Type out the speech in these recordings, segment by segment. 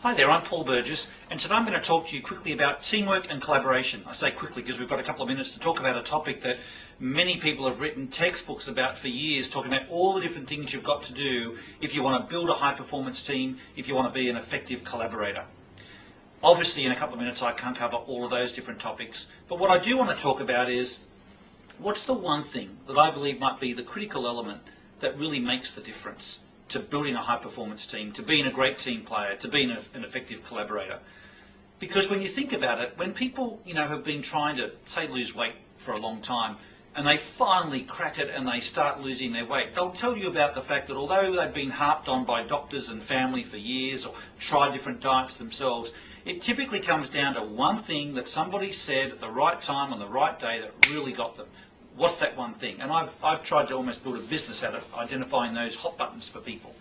Hi there, I'm Paul Burgess, and today I'm going to talk to you quickly about teamwork and collaboration. I say quickly because we've got a couple of minutes to talk about a topic that many people have written textbooks about for years, talking about all the different things you've got to do if you want to build a high-performance team, if you want to be an effective collaborator. Obviously, in a couple of minutes, I can't cover all of those different topics, but what I do want to talk about is what's the one thing that I believe might be the critical element that really makes the difference to building a high-performance team, to being a great team player, to being an effective collaborator. Because when you think about it, when people, have been trying to, say, lose weight for a long time, and they finally crack it and they start losing their weight, they'll tell you about the fact that although they've been harped on by doctors and family for years or tried different diets themselves, it typically comes down to one thing that somebody said at the right time on the right day that really got them. What's that one thing? And I've tried to almost build a business out of identifying those hot buttons for people.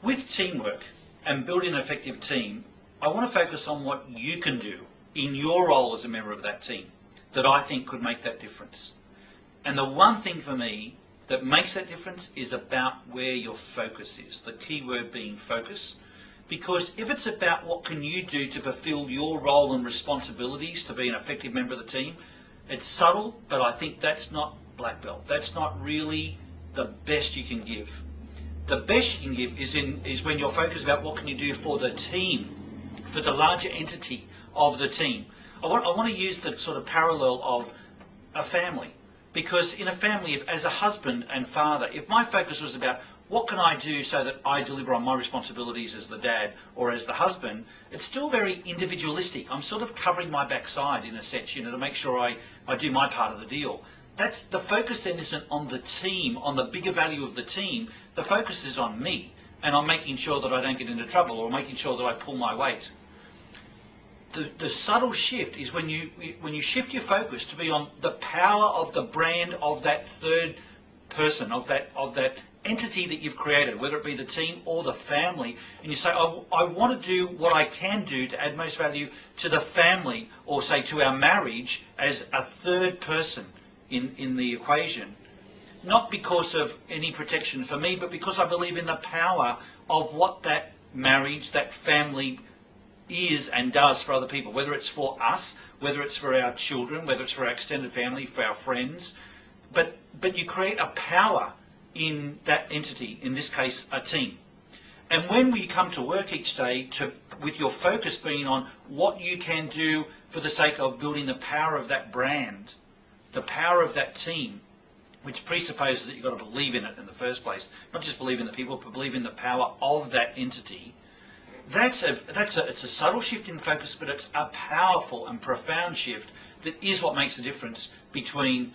With teamwork and building an effective team, I want to focus on what you can do in your role as a member of that team that I think could make that difference. And the one thing for me that makes that difference is about where your focus is, the key word being focus. Because if it's about what can you do to fulfill your role and responsibilities to be an effective member of the team, it's subtle, but I think that's not black belt. That's not really the best you can give. The best you can give is when you're focused about what can you do for the team, for the larger entity of the team. I want to use the sort of parallel of a family. Because in a family, as a husband and father, if my focus was about what can I do so that I deliver on my responsibilities as the dad or as the husband, it's still very individualistic. I'm sort of covering my backside in a sense, to make sure I do my part of the deal. That's the focus then isn't on the team, on the bigger value of the team. The focus is on me and on making sure that I don't get into trouble or making sure that I pull my weight. The subtle shift is when you shift your focus to be on the power of the brand of that third person, of that entity that you've created, whether it be the team or the family, and you say, I want to do what I can do to add most value to the family or say to our marriage as a third person in the equation, not because of any protection for me, but because I believe in the power of what that marriage, that family is and does for other people, whether it's for us, whether it's for our children, whether it's for our extended family, for our friends. But you create a power in that entity, in this case a team. And when we come to work each day with your focus being on what you can do for the sake of building the power of that brand, the power of that team, which presupposes that you've got to believe in it in the first place, not just believe in the people, but believe in the power of that entity. It's a subtle shift in focus, but it's a powerful and profound shift that is what makes the difference between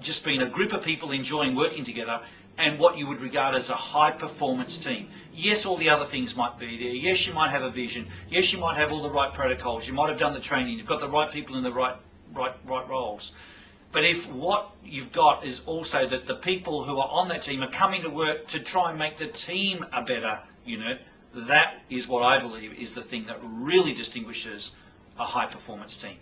just being a group of people enjoying working together and what you would regard as a high-performance team. Yes, all the other things might be there. Yes, you might have a vision. Yes, you might have all the right protocols. You might have done the training. You've got the right people in the right roles. But if what you've got is also that the people who are on that team are coming to work to try and make the team a better unit, that is what I believe is the thing that really distinguishes a high-performance team.